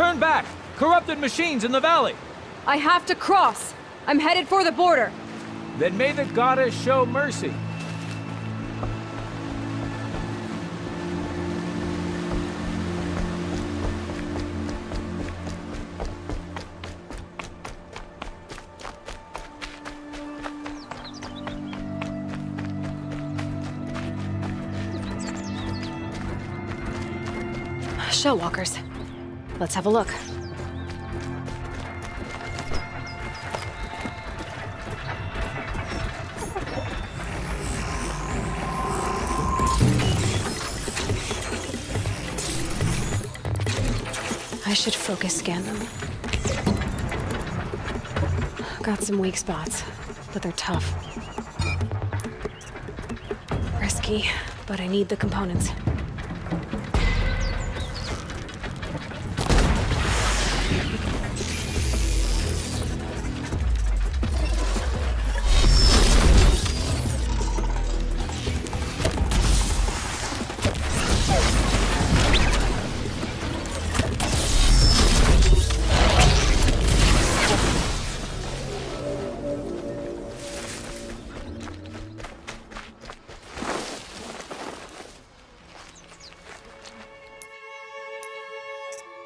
Turn back! Corrupted machines in the valley! I have to cross. I'm headed for the border. Then may the goddess show mercy. Show walkers. Let's have a look. I should focus scan them. Got some weak spots, but they're tough. Risky, but I need the components.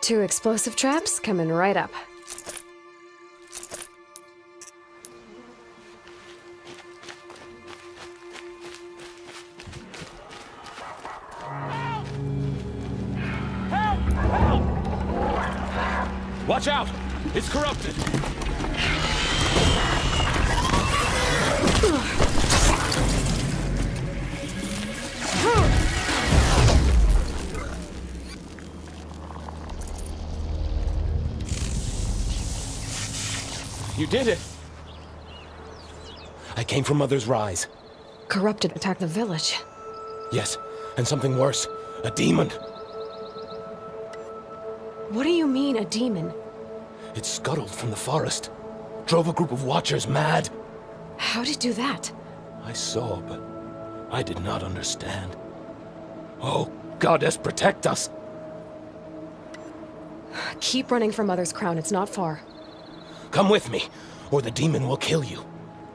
Two explosive traps coming right up. Help! Help! Watch out! It's corrupted! You did it! I came from Mother's Rise. Corrupted attacked the village. Yes, and something worse. A demon. What do you mean, a demon? It scuttled from the forest. Drove a group of watchers mad. How'd it do that? I saw, but I did not understand. Oh, Goddess, protect us! Keep running for Mother's Crown, it's not far. Come with me, or the demon will kill you.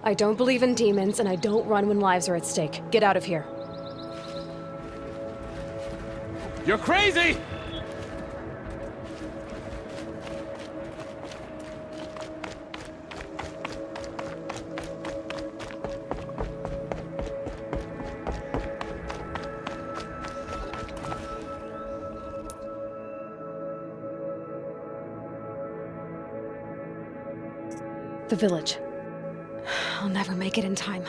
I don't believe in demons, and I don't run when lives are at stake. Get out of here. You're crazy! The village. I'll never make it in time.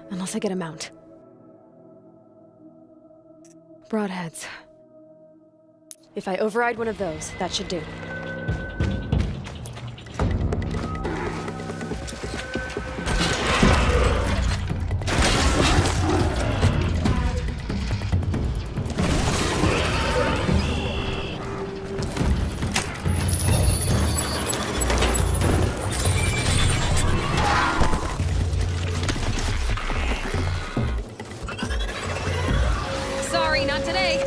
Unless I get a mount. Broadheads. If I override one of those, that should do. Sorry, not today.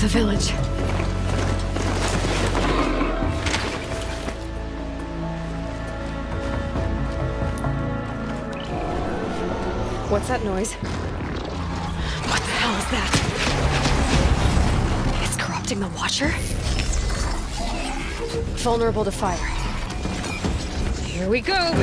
The village. What's that noise? What the hell is that? It's corrupting the Watcher? Vulnerable to fire. Here we go!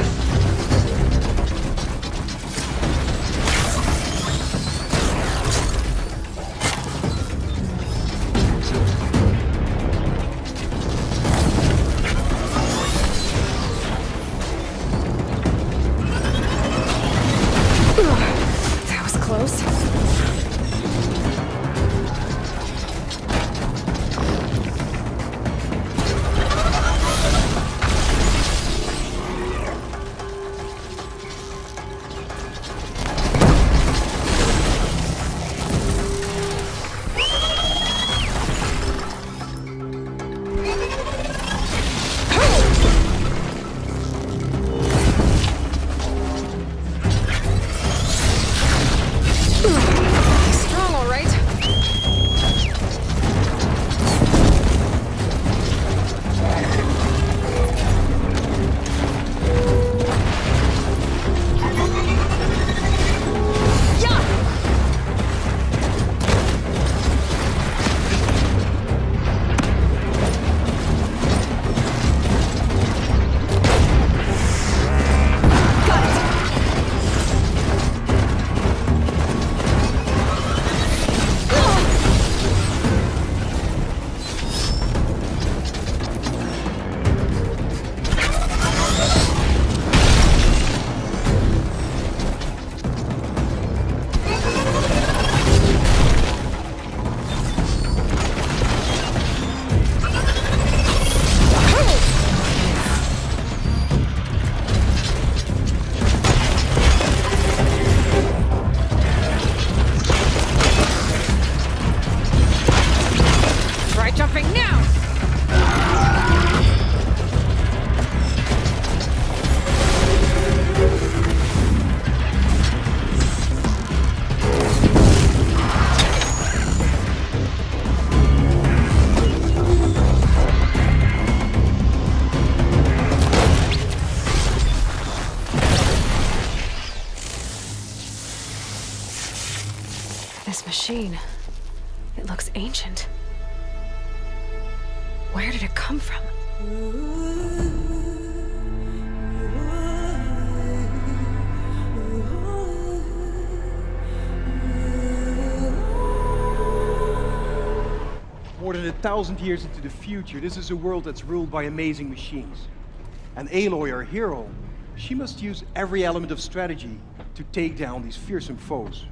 machine. It looks ancient. Where did it come from? More than 1,000 years into the future, this is a world that's ruled by amazing machines. And Aloy, our hero, she must use every element of strategy to take down these fearsome foes.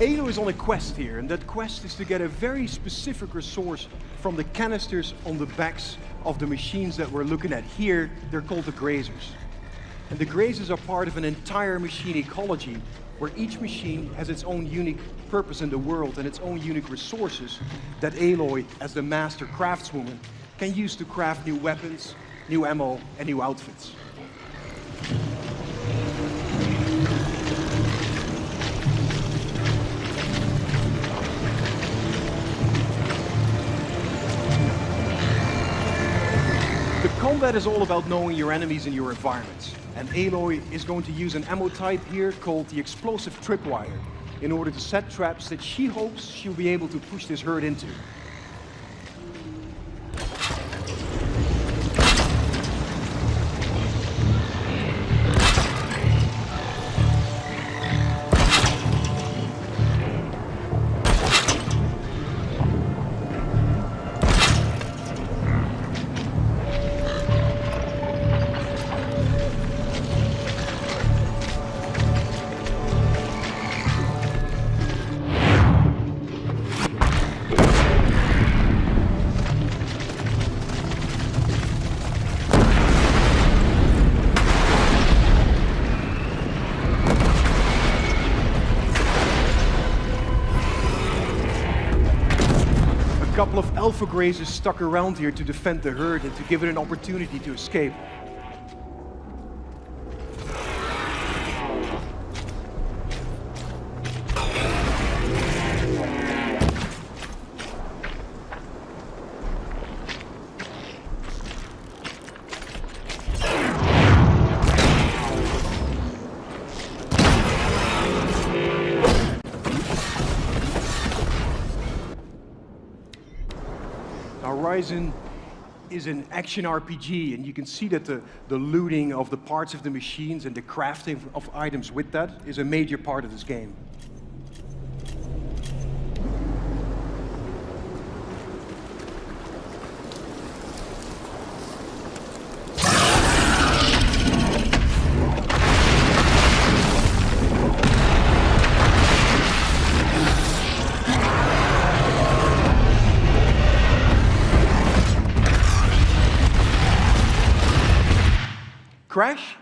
Aloy is on a quest here, and that quest is to get a very specific resource from the canisters on the backs of the machines that we're looking at here. They're called the grazers. And the grazers are part of an entire machine ecology where each machine has its own unique purpose in the world and its own unique resources that Aloy, as the master craftswoman, can use to craft new weapons, new ammo, and new outfits. Combat is all about knowing your enemies and your environments. And Aloy is going to use an ammo type here called the explosive tripwire in order to set traps that she hopes she'll be able to push this herd into. A couple of alpha grazers stuck around here to defend the herd and to give it an opportunity to escape. Horizon is an action RPG, and you can see that the looting of the parts of the machines and the crafting of items with that is a major part of this game. Crash?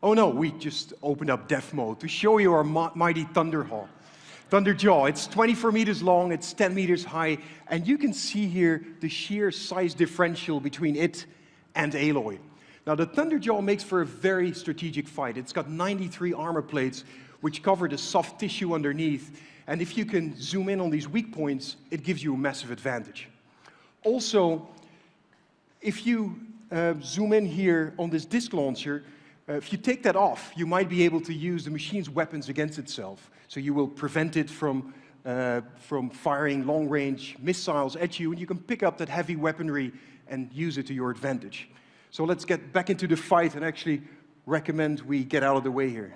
Oh no, we just opened up death mode to show you our mighty Thunderjaw. It's 24 meters long, it's 10 meters high, and you can see here the sheer size differential between it and Aloy. Now the Thunderjaw makes for a very strategic fight. It's got 93 armor plates which cover the soft tissue underneath, and if you can zoom in on these weak points, it gives you a massive advantage. Also, if you zoom in here on this disc launcher, if you take that off, you might be able to use the machine's weapons against itself. So you will prevent it from firing long-range missiles at you, and you can pick up that heavy weaponry and use it to your advantage. So let's get back into the fight, and actually recommend we get out of the way here.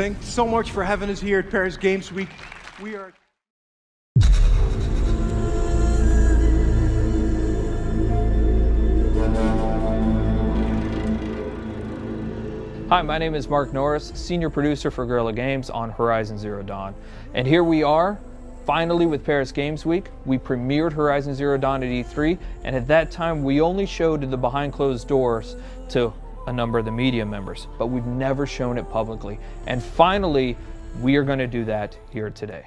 Thanks so much for having us here at Paris Games Week. We are... Hi, my name is Mark Norris, Senior Producer for Guerrilla Games on Horizon Zero Dawn. And here we are, finally with Paris Games Week. We premiered Horizon Zero Dawn at E3, and at that time we only showed the behind closed doors to a number of the media members, but we've never shown it publicly. And finally, we are going to do that here today.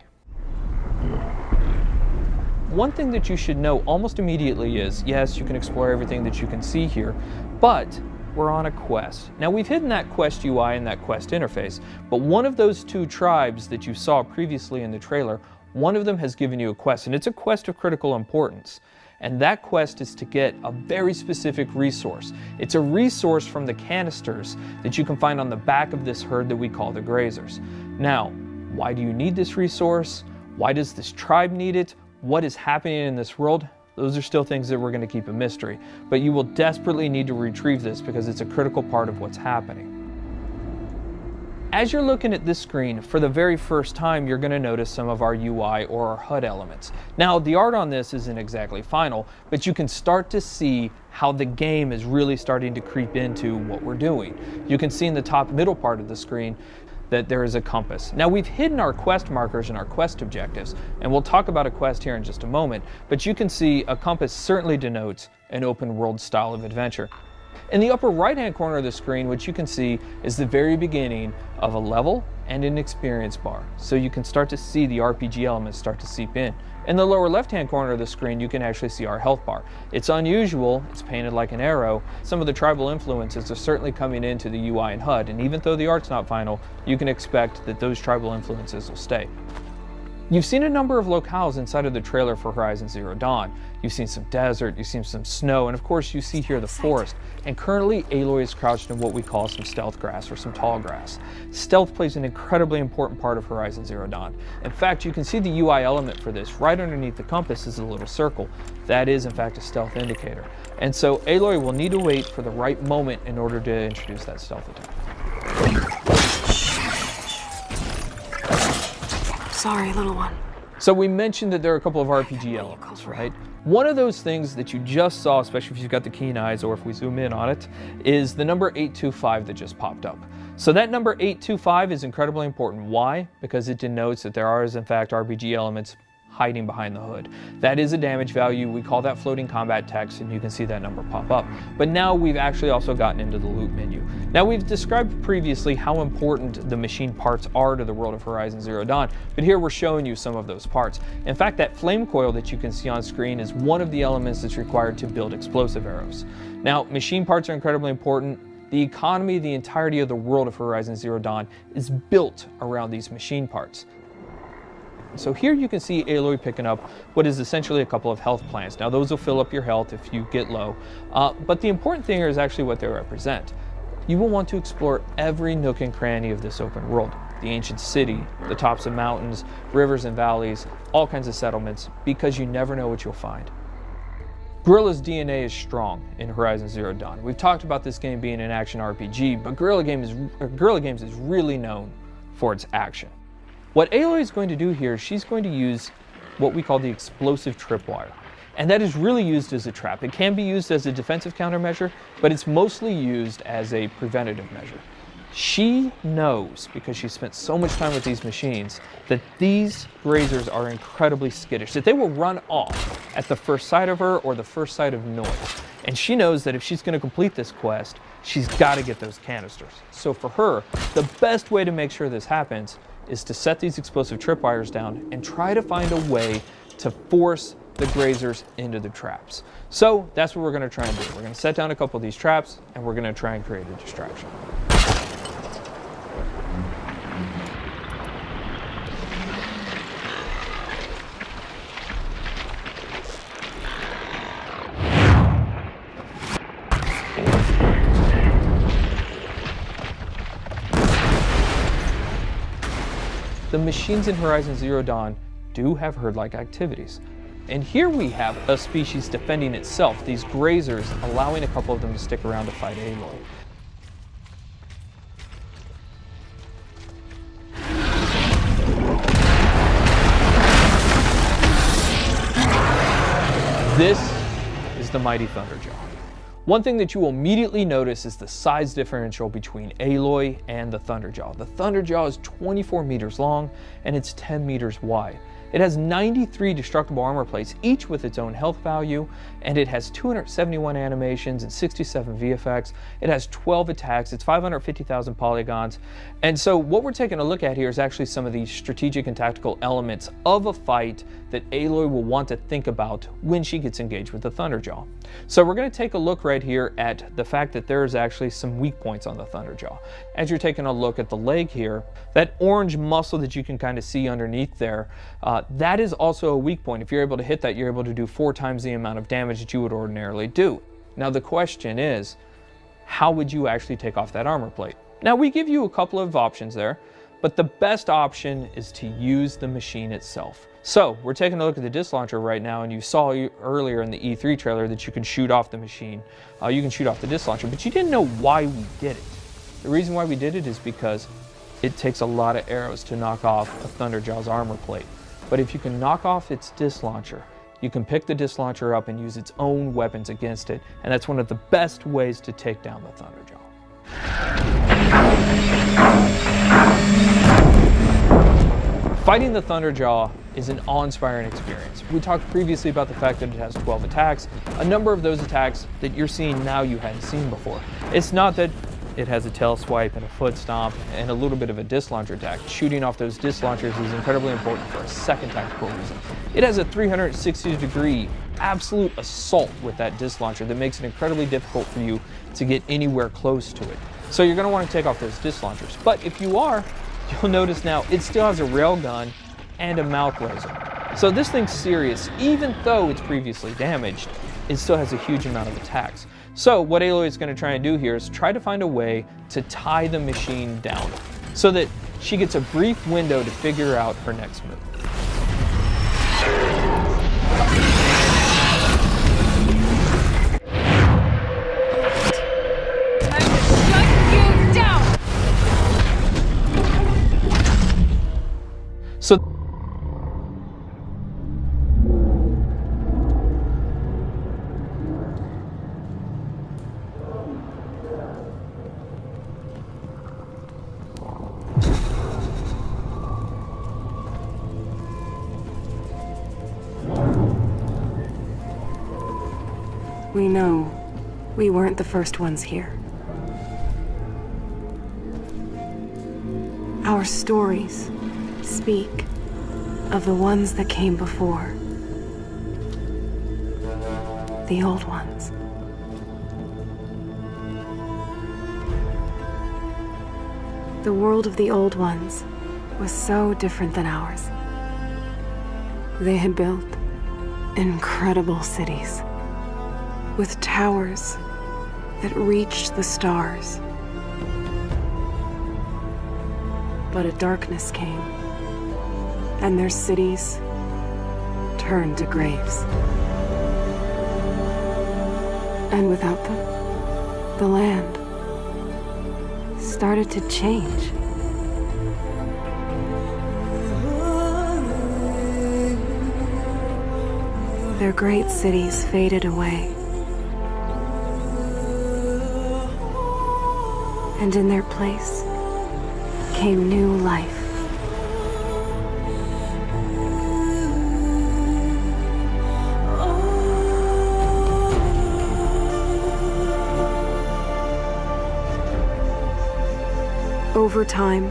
One thing that you should know almost immediately is, yes, you can explore everything that you can see here, but we're on a quest. Now, we've hidden that quest UI and that quest interface, but one of those two tribes that you saw previously in the trailer, one of them has given you a quest, and it's a quest of critical importance. And that quest is to get a very specific resource. It's a resource from the canisters that you can find on the back of this herd that we call the grazers. Now, why do you need this resource? Why does this tribe need it? What is happening in this world? Those are still things that we're going to keep a mystery, but you will desperately need to retrieve this because it's a critical part of what's happening. As you're looking at this screen, for the very first time, you're going to notice some of our UI or our HUD elements. Now, the art on this isn't exactly final, but you can start to see how the game is really starting to creep into what we're doing. You can see in the top middle part of the screen that there is a compass. Now, we've hidden our quest markers and our quest objectives, and we'll talk about a quest here in just a moment, but you can see a compass certainly denotes an open world style of adventure. In the upper right hand corner of the screen, what you can see is the very beginning of a level and an experience bar, so you can start to see the RPG elements start to seep in. In the lower left hand corner of the screen, you can actually see our health bar. It's unusual, it's painted like an arrow. Some of the tribal influences are certainly coming into the UI and HUD, and even though the art's not final, you can expect that those tribal influences will stay. You've seen a number of locales inside of the trailer for Horizon Zero Dawn. You've seen some desert, you've seen some snow, and of course you see here the forest. And currently Aloy is crouched in what we call some stealth grass or some tall grass. Stealth plays an incredibly important part of Horizon Zero Dawn. In fact, you can see the UI element for this right underneath the compass is a little circle. That is in fact a stealth indicator. And so Aloy will need to wait for the right moment in order to introduce that stealth attack. Sorry, little one. So we mentioned that there are a couple of RPG elements, right? One of those things that you just saw, especially if you've got the keen eyes or if we zoom in on it, is the number 825 that just popped up. So that number 825 is incredibly important. Why? Because it denotes that there are, in fact, RPG elements hiding behind the hood. That is a damage value. We call that floating combat text, and you can see that number pop up. But now we've actually also gotten into the loot menu. Now, we've described previously how important the machine parts are to the world of Horizon Zero Dawn, but here we're showing you some of those parts. In fact, that flame coil that you can see on screen is one of the elements that's required to build explosive arrows. Now, machine parts are incredibly important. The economy, the entirety of the world of Horizon Zero Dawn is built around these machine parts. So here you can see Aloy picking up what is essentially a couple of health plants. Now, those will fill up your health if you get low, but the important thing here is actually what they represent. You will want to explore every nook and cranny of this open world. The ancient city, the tops of mountains, rivers and valleys, all kinds of settlements, because you never know what you'll find. Guerrilla's DNA is strong in Horizon Zero Dawn. We've talked about this game being an action RPG, but Guerrilla Games is really known for its action. What Aloy is going to do here, she's going to use what we call the explosive tripwire. And that is really used as a trap. It can be used as a defensive countermeasure, but it's mostly used as a preventative measure. She knows, because she spent so much time with these machines, that these grazers are incredibly skittish, that they will run off at the first sight of her or the first sight of noise. And she knows that if she's going to complete this quest, she's got to get those canisters. So for her, the best way to make sure this happens is to set these explosive tripwires down and try to find a way to force the grazers into the traps. So that's what we're going to try and do. We're going to set down a couple of these traps, and we're going to try and create a distraction. The machines in Horizon Zero Dawn do have herd-like activities. And here we have a species defending itself, these grazers allowing a couple of them to stick around to fight Aloy. This is the mighty Thunderjaw. One thing that you will immediately notice is the size differential between Aloy and the Thunderjaw. The Thunderjaw is 24 meters long and it's 10 meters wide. It has 93 destructible armor plates, each with its own health value, and it has 271 animations and 67 VFX. It has 12 attacks, it's 550,000 polygons. And so what we're taking a look at here is actually some of these strategic and tactical elements of a fight that Aloy will want to think about when she gets engaged with the Thunderjaw. So we're going to take a look right here at the fact that there is actually some weak points on the Thunderjaw. As you're taking a look at the leg here, that orange muscle that you can kind of see underneath there, that is also a weak point. If you're able to hit that, you're able to do 4 times the amount of damage that you would ordinarily do. Now the question is, how would you actually take off that armor plate? Now we give you a couple of options there, but the best option is to use the machine itself. So we're taking a look at the disc launcher right now, and you saw earlier in the E3 trailer that you can shoot off the machine. You can shoot off the disc launcher, but you didn't know why we did it. The reason why we did it is because it takes a lot of arrows to knock off a Thunderjaw's armor plate. But if you can knock off its disc launcher, you can pick the disc launcher up and use its own weapons against it, and that's one of the best ways to take down the Thunderjaw. Fighting the Thunderjaw is an awe-inspiring experience. We talked previously about the fact that it has 12 attacks. A number of those attacks that you're seeing now you hadn't seen before. It's not that it has a tail swipe and a foot stomp and a little bit of a disc launcher attack. Shooting off those disc launchers is incredibly important for a second tactical reason. It has a 360-degree absolute assault with that disc launcher that makes it incredibly difficult for you to get anywhere close to it. So you're going to want to take off those disc launchers. But if you are, you'll notice now it still has a rail gun and a mouth laser. So this thing's serious. Even though it's previously damaged, it still has a huge amount of attacks. So what Aloy is going to try and do here is try to find a way to tie the machine down so that she gets a brief window to figure out her next move. So we know we weren't the first ones here. Our stories speak of the ones that came before. The old ones. The world of the old ones was so different than ours. They had built incredible cities with towers that reached the stars. But a darkness came, and their cities turned to graves. And without them, the land started to change. Their great cities faded away. And in their place came new life. Over time,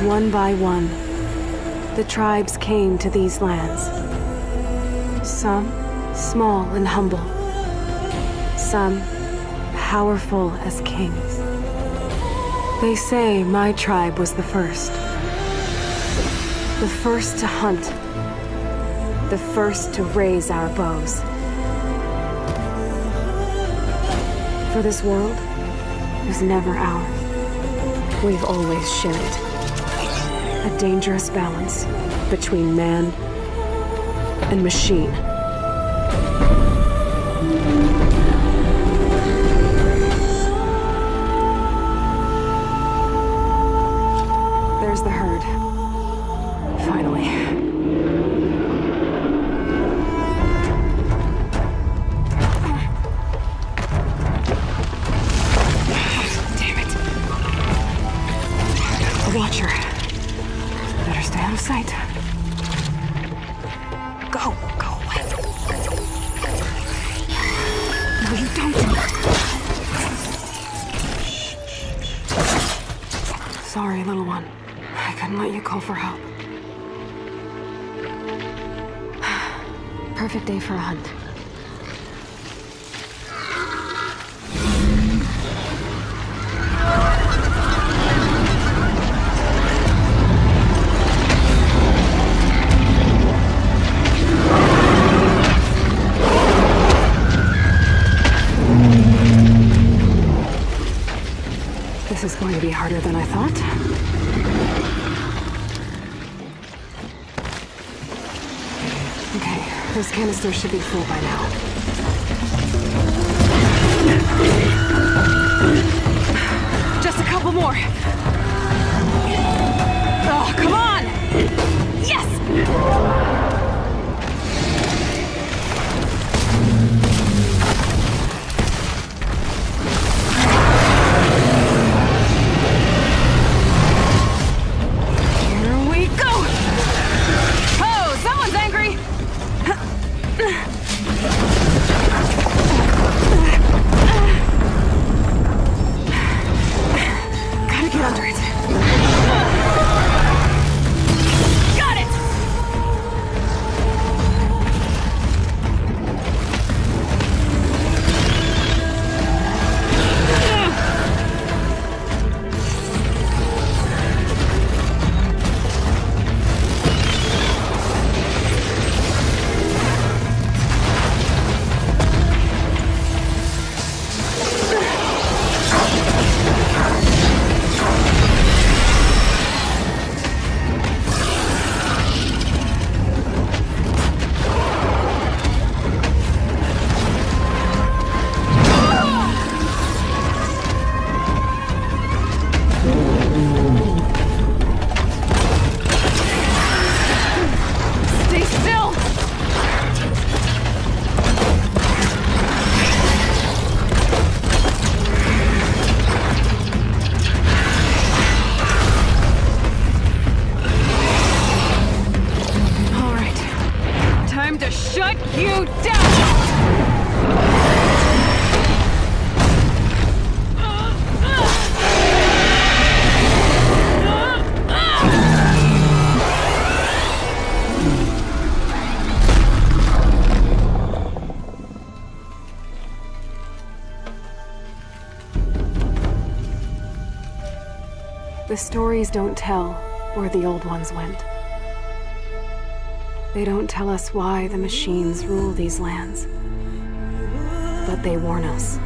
one by one, the tribes came to these lands. Some small and humble, some powerful as kings. They say my tribe was the first to hunt, the first to raise our bows. For this world was never ours. We've always shared it. A dangerous balance between man and machine. There's the herd. Finally. watcher. Better stay out of sight. Go away. No, you don't. Sorry, little one. I couldn't let you call for help. Perfect day for a hunt. This is going to be harder than I thought. Okay, those canisters should be full by now. Just a couple more. Oh, come on! Yes! The stories don't tell where the old ones went. They don't tell us why the machines rule these lands. But they warn us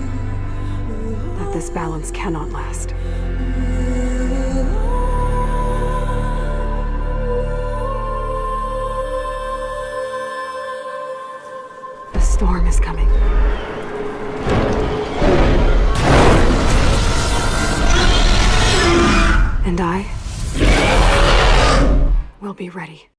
that this balance cannot last. The storm is coming. And I will be ready.